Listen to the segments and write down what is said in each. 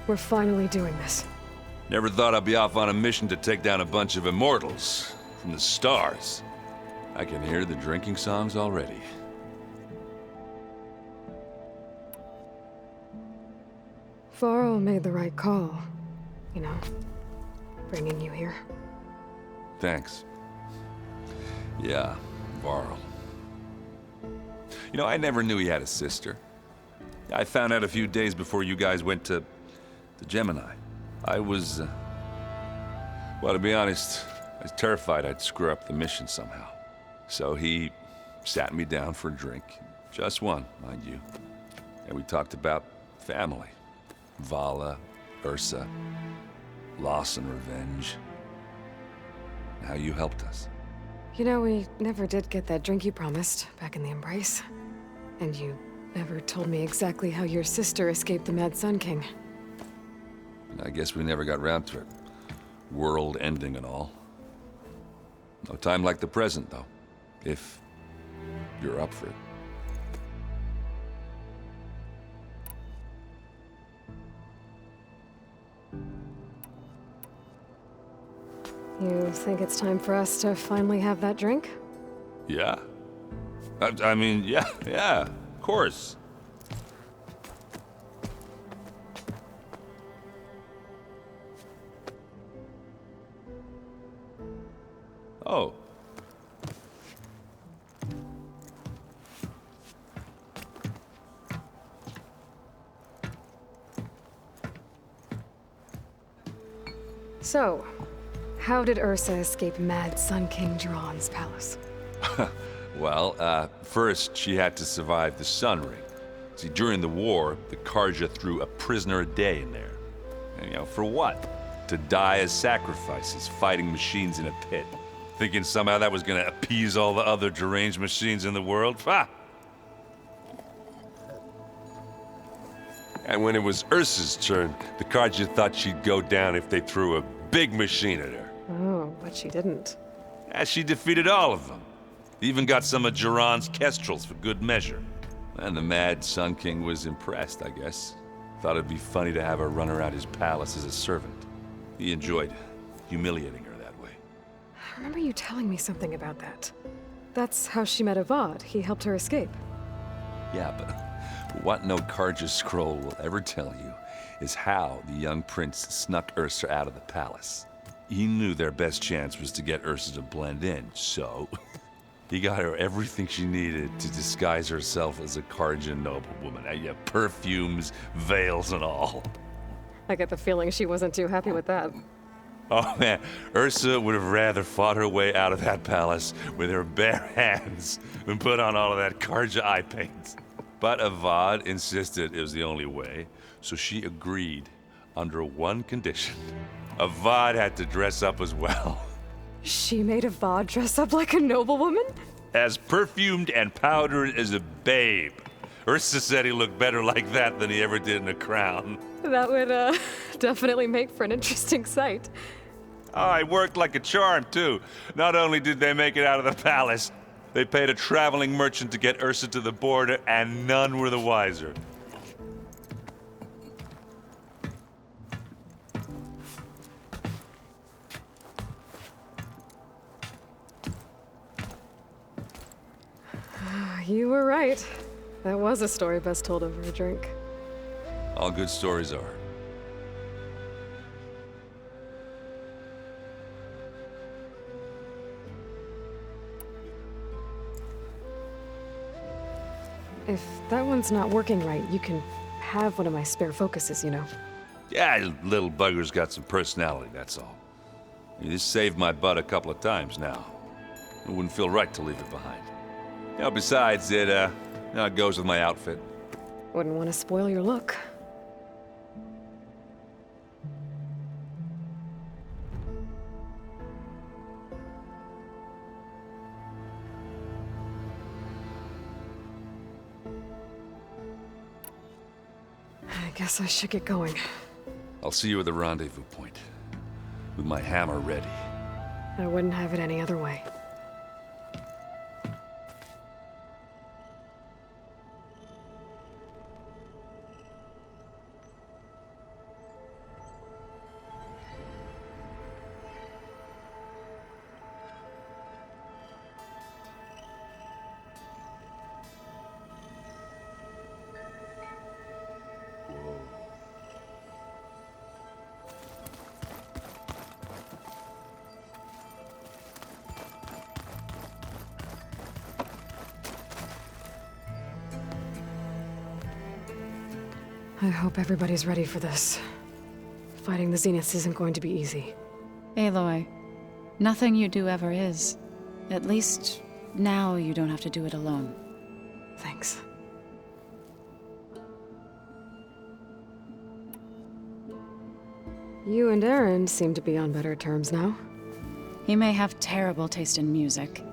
We're finally doing this. Never thought I'd be off on a mission to take down a bunch of immortals from the stars. I can hear the drinking songs already. Varl made the right call. You know, bringing you here. Thanks. Yeah, Varl. You know, I never knew he had a sister. I found out a few days before you guys went to Gemini. I was, well, to be honest, I was terrified I'd screw up the mission somehow. So he sat me down for a drink. Just one, mind you. And we talked about family. Vala, Ursa, loss and revenge. How you helped us. You know, we never did get that drink you promised back in the Embrace. And you never told me exactly how your sister escaped the Mad Sun King. I guess we never got round to it. World ending and all. No time like the present, though. If you're up for it. You think it's time for us to finally have that drink? Yeah. I mean, yeah, of course. Oh. So, how did Ursa escape Mad Sun King Jiran's palace? Well, first she had to survive the Sun Ring. See, during the war, the Carja threw a prisoner a day in there. And, you know, for what? To die as sacrifices, fighting machines in a pit. Thinking somehow that was gonna appease all the other deranged machines in the world? Ha! And when it was Ursa's turn, the Carja thought she'd go down if they threw a big machine at her. Oh, but she didn't. As she defeated all of them. Even got some of Jiran's kestrels for good measure. And the Mad Sun King was impressed, I guess. Thought it'd be funny to have her run around his palace as a servant. He enjoyed humiliating her that way. I remember you telling me something about that. That's how she met Avad. He helped her escape. Yeah, but what no Carja scroll will ever tell you is how the young prince snuck Ursa out of the palace. He knew their best chance was to get Ursa to blend in, so he got her everything she needed to disguise herself as a Carja noblewoman. Yeah, perfumes, veils, and all. I get the feeling she wasn't too happy with that. Oh man, Ursa would have rather fought her way out of that palace with her bare hands than put on all of that Carja eye paint. But Avad insisted it was the only way, so she agreed under one condition. Avad had to dress up as well. She made Avad dress up like a noblewoman? As perfumed and powdered as a babe. Ursa said he looked better like that than he ever did in a crown. That would, definitely make for an interesting sight. Oh, it worked like a charm, too. Not only did they make it out of the palace, they paid a traveling merchant to get Ursa to the border, and none were the wiser. You were right. That was a story best told over a drink. All good stories are. If that one's not working right, you can have one of my spare focuses, you know. Yeah, little bugger's got some personality, that's all. This saved my butt a couple of times now. It wouldn't feel right to leave it behind. You know, besides, it goes with my outfit. Wouldn't want to spoil your look. I guess I should get going. I'll see you at the rendezvous point, with my hammer ready. I wouldn't have it any other way. I hope everybody's ready for this. Fighting the Zeniths isn't going to be easy. Aloy, nothing you do ever is. At least, now you don't have to do it alone. Thanks. You and Aaron seem to be on better terms now. He may have terrible taste in music,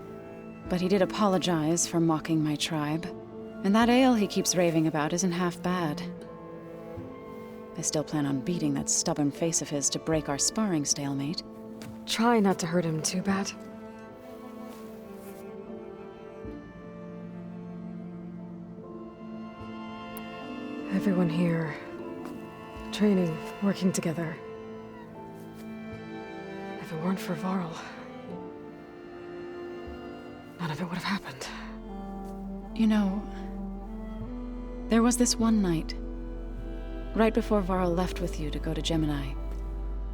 but he did apologize for mocking my tribe. And that ale he keeps raving about isn't half bad. I still plan on beating that stubborn face of his to break our sparring stalemate. Try not to hurt him too bad. Everyone here, training, working together. If it weren't for Varl, none of it would have happened. You know, there was this one night, right before Varl left with you to go to Gemini.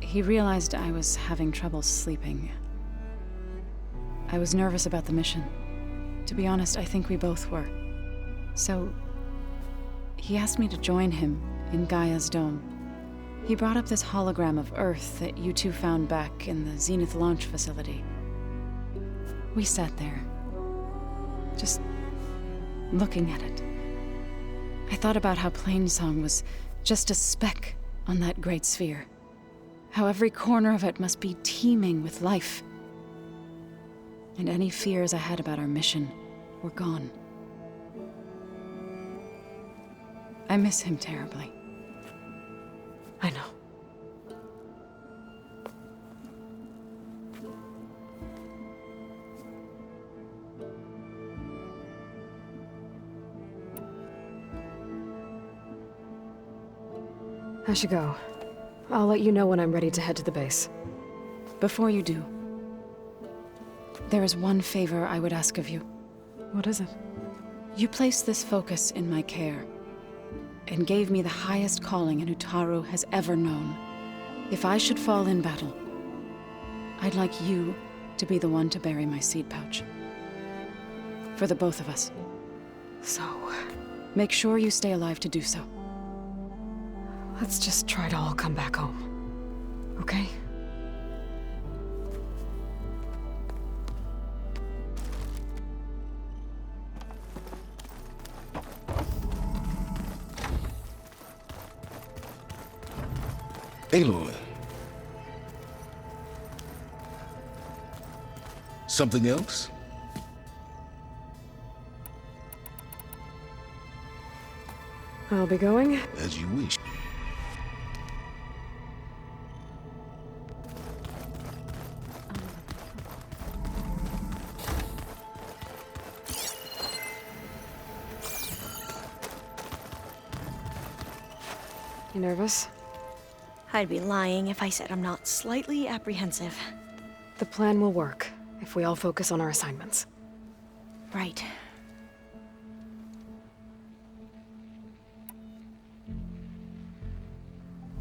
He realized I was having trouble sleeping. I was nervous about the mission. To be honest, I think we both were. So, he asked me to join him in Gaia's dome. He brought up this hologram of Earth that you two found back in the Zenith launch facility. We sat there, just looking at it. I thought about how Plainsong was just a speck on that great sphere. How every corner of it must be teeming with life. And any fears I had about our mission were gone. I miss him terribly. I know. I should go. I'll let you know when I'm ready to head to the base. Before you do, there is one favor I would ask of you. What is it? You placed this focus in my care, and gave me the highest calling an Utaru has ever known. If I should fall in battle, I'd like you to be the one to bury my seed pouch. For the both of us. So, Make sure you stay alive to do so. let's just try to all come back home. Okay? Aloy. Something else? I'll be going. As you wish. You nervous? I'd be lying if I said I'm not slightly apprehensive. The plan will work if we all focus on our assignments. Right.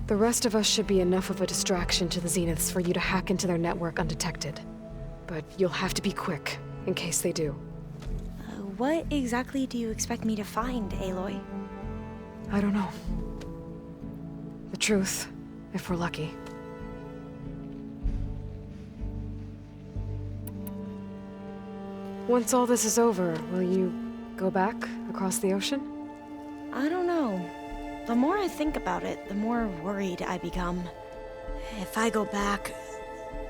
The rest of us should be enough of a distraction to the Zeniths for you to hack into their network undetected. But you'll have to be quick, in case they do. What exactly do you expect me to find, Aloy? I don't know. The truth, if we're lucky. Once all this is over, will you go back across the ocean? I don't know. The more I think about it, the more worried I become. If I go back,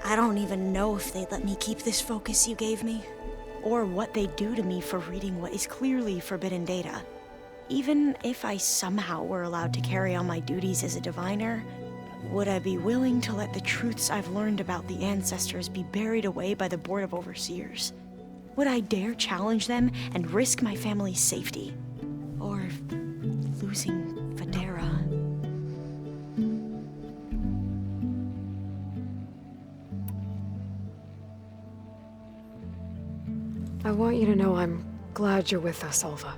I don't even know if they'd let me keep this focus you gave me, or what they'd do to me for reading what is clearly forbidden data. Even if I somehow were allowed to carry on my duties as a diviner, would I be willing to let the truths I've learned about the ancestors be buried away by the Board of Overseers? Would I dare challenge them and risk my family's safety? Or losing Federa? I want you to know I'm glad you're with us, Alva.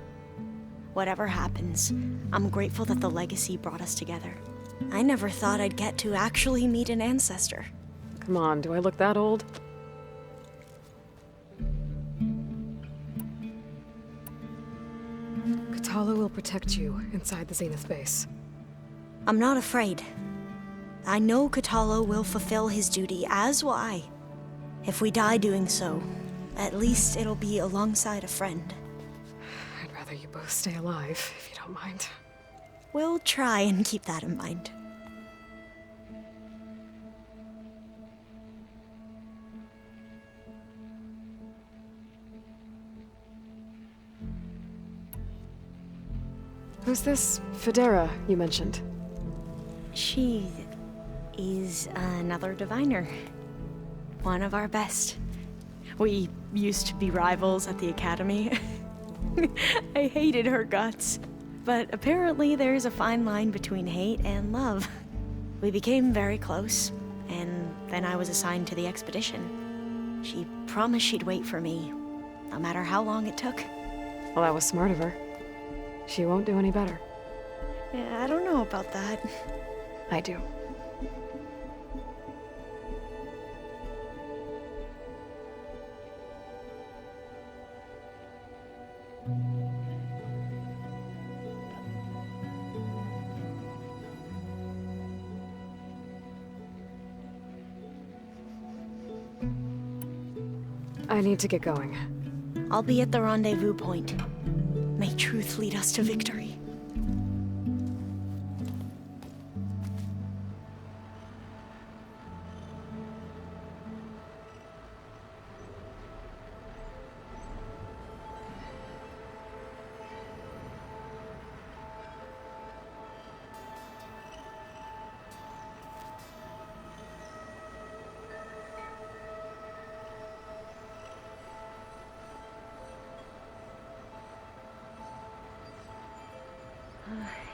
Whatever happens, I'm grateful that the legacy brought us together. I never thought I'd get to actually meet an ancestor. Come on, do I look that old? Kotallo will protect you inside the Zenith base. I'm not afraid. I know Kotallo will fulfill his duty, as will I. If we die doing so, at least it'll be alongside a friend. I'd rather you both stay alive, if you don't mind. We'll try and keep that in mind. Who's this Federa you mentioned? She is another diviner. One of our best. We used to be rivals at the academy. I hated her guts. But apparently there's a fine line between hate and love. We became very close, and then I was assigned to the expedition. She promised she'd wait for me, no matter how long it took. Well, that was smart of her. She won't do any better. Yeah, I don't know about that. I do. I need to get going. I'll be at the rendezvous point. May truth lead us to victory.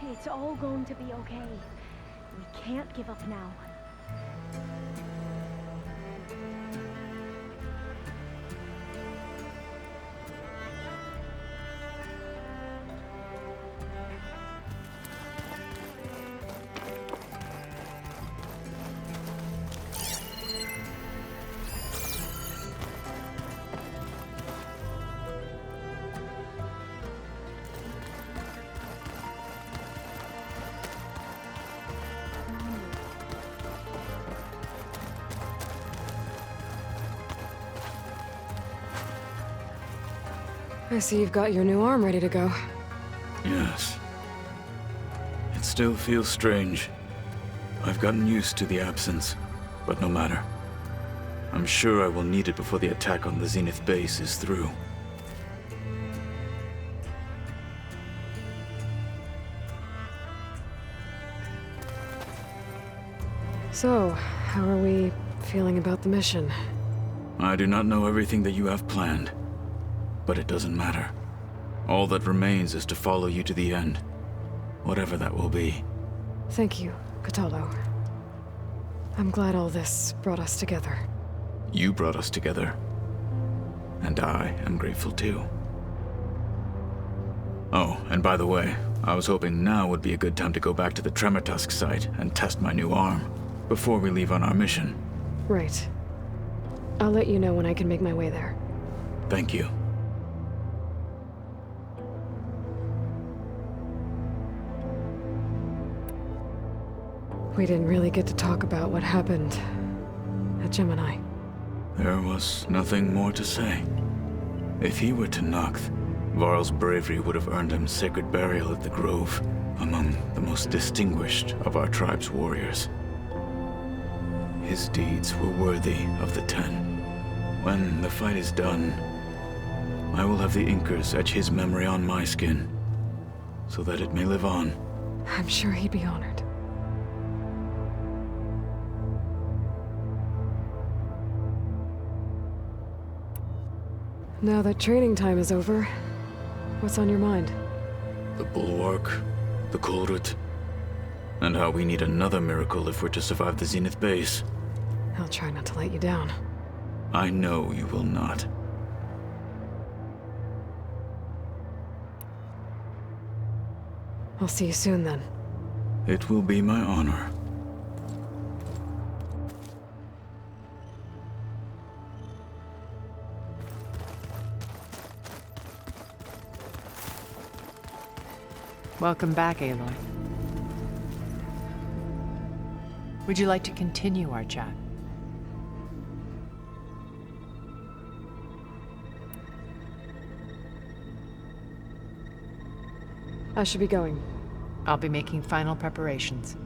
It's all going to be okay. We can't give up now. I see you've got your new arm ready to go. Yes. It still feels strange. I've gotten used to the absence, but no matter. I'm sure I will need it before the attack on the Zenith base is through. So, how are we feeling about the mission? I do not know everything that you have planned, but it doesn't matter. All that remains is to follow you to the end, whatever that will be. Thank you, Kotallo. I'm glad all this brought us together. You brought us together, and I am grateful too. Oh, and by the way, I was hoping now would be a good time to go back to the Tremortusk site and test my new arm, before we leave on our mission. Right. I'll let you know when I can make my way there. Thank you. We didn't really get to talk about what happened at Gemini. There was nothing more to say. If he were to Noct, Varl's bravery would have earned him sacred burial at the Grove, among the most distinguished of our tribe's warriors. His deeds were worthy of the Ten. When the fight is done, I will have the Inkers etch his memory on my skin, so that it may live on. I'm sure he'd be honored. Now that training time is over, what's on your mind? The Bulwark, the Kulrut, and how we need another miracle if we're to survive the Zenith base. I'll try not to let you down. I know you will not. I'll see you soon then. It will be my honor. Welcome back, Aloy. Would you like to continue our chat? I should be going. I'll be making final preparations.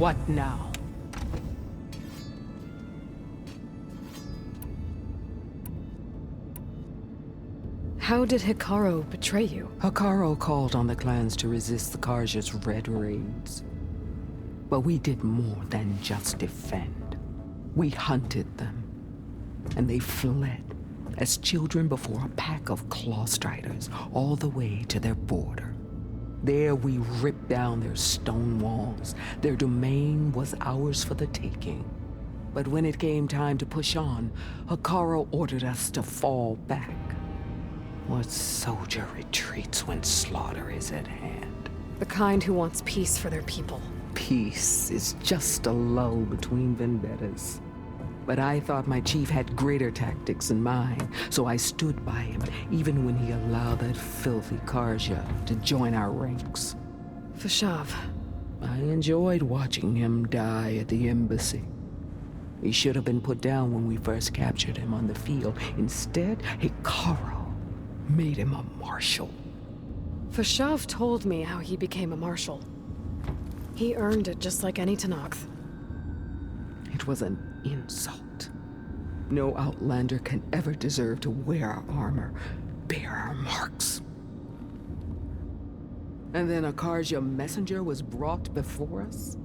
What now? How did Hikaru betray you? Hikaru called on the clans to resist the Carja's red raids. But we did more than just defend. We hunted them, and they fled as children before a pack of claw striders all the way to their border. There we ripped down their stone walls. Their domain was ours for the taking. But when it came time to push on, Hikaru ordered us to fall back. What soldier retreats when slaughter is at hand? The kind who wants peace for their people. Peace is just a lull between vendettas. But I thought my chief had greater tactics in mind, so I stood by him, even when he allowed that filthy Carja to join our ranks. Fashav. I enjoyed watching him die at the embassy. He should have been put down when we first captured him on the field. Instead, Hikaru made him a marshal. Fashav told me how he became a marshal. He earned it just like any Tenakth. It was an insult. No outlander can ever deserve to wear our armor, bear our marks. And then a Carja messenger was brought before us?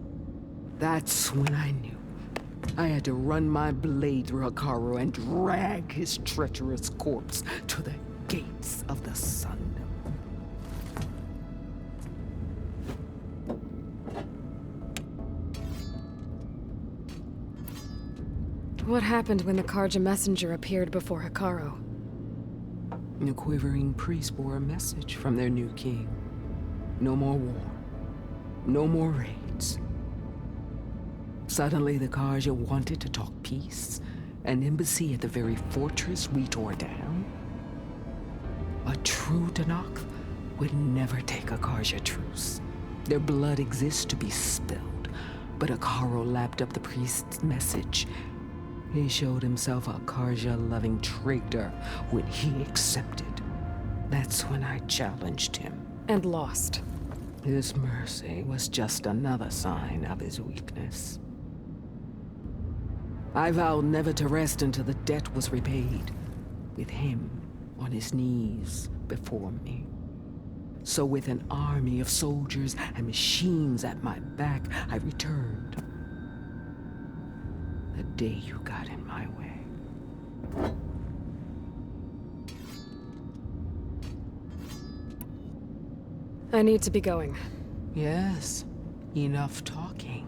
That's when I knew. I had to run my blade through Hikaru and drag his treacherous corpse to the gates of the Sun. What happened when the Carja messenger appeared before Hikaru? The quivering priests bore a message from their new king. No more war. No more raids. Suddenly, the Carja wanted to talk peace. An embassy at the very fortress we tore down. A true Tenakth would never take a Carja truce. Their blood exists to be spilled. But Hikaru lapped up the priest's message. He showed himself a Carja-loving traitor when he accepted. That's when I challenged him. And lost. His mercy was just another sign of his weakness. I vowed never to rest until the debt was repaid, with him on his knees before me. So with an army of soldiers and machines at my back, I returned. The day you got in my way. I need to be going. Yes, enough talking.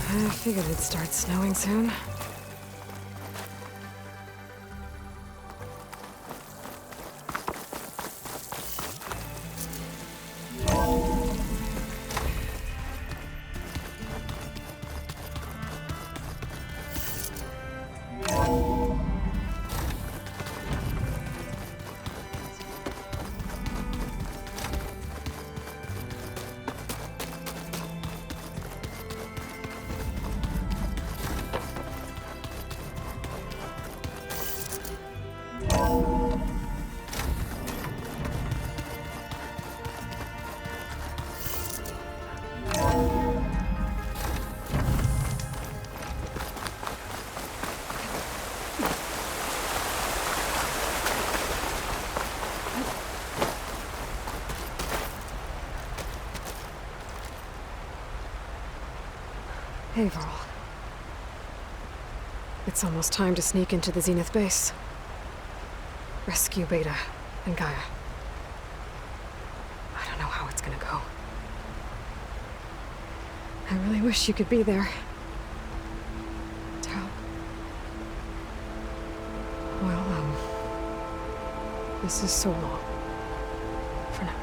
I figured it'd start snowing soon. Hey, Varl. It's almost time to sneak into the Zenith base. Rescue Beta and Gaia. I don't know how it's gonna go. I really wish you could be there. To help. Well, this is so long. For now.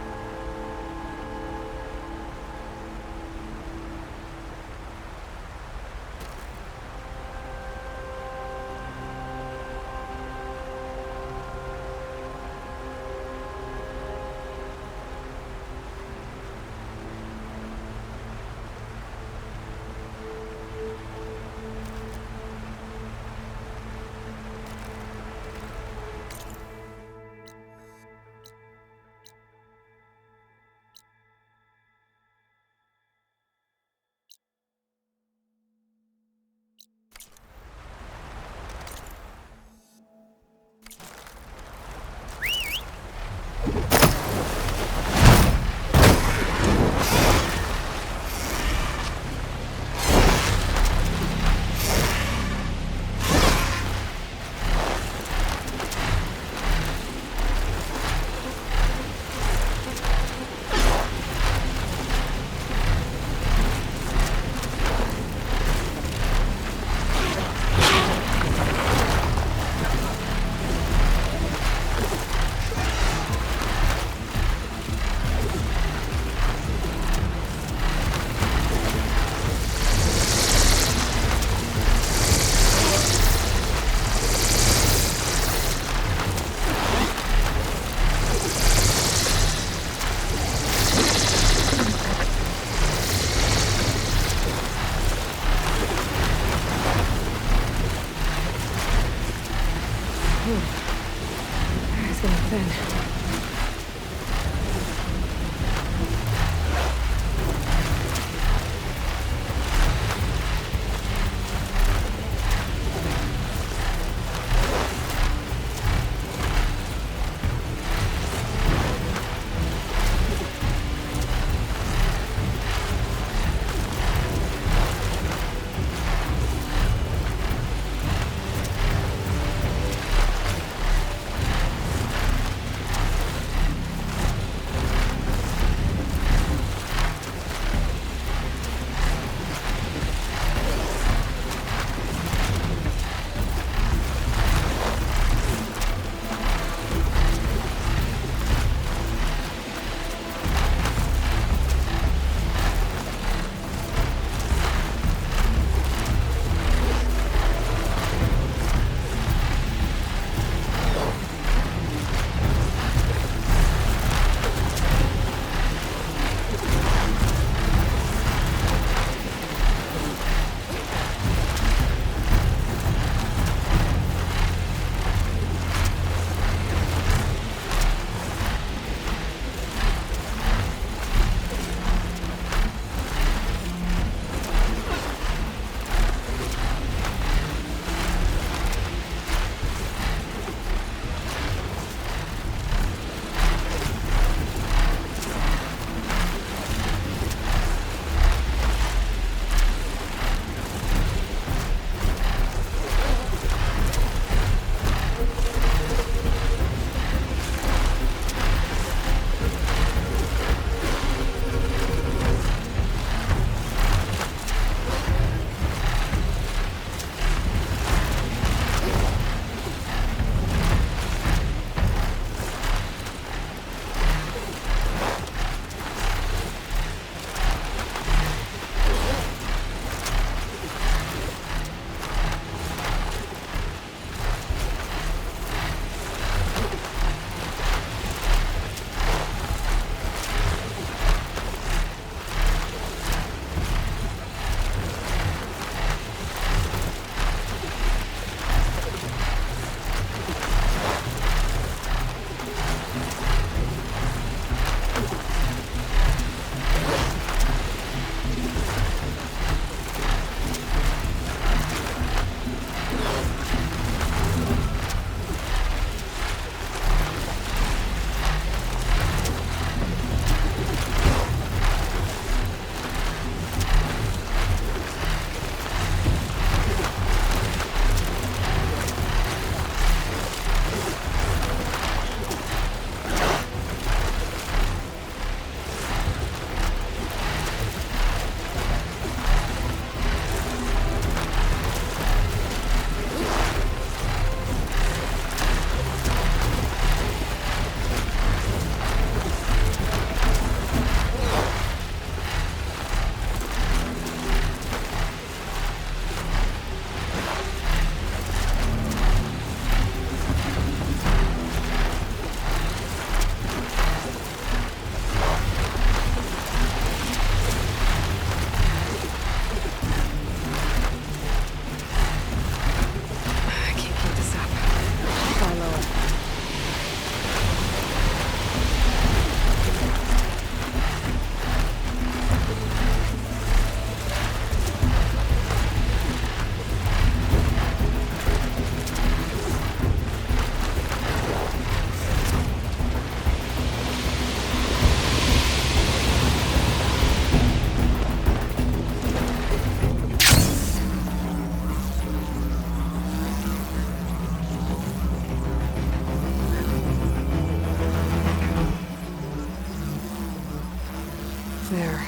There.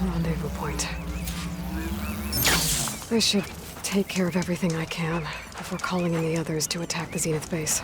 Rendezvous point. I should take care of everything I can before calling in the others to attack the Zenith base.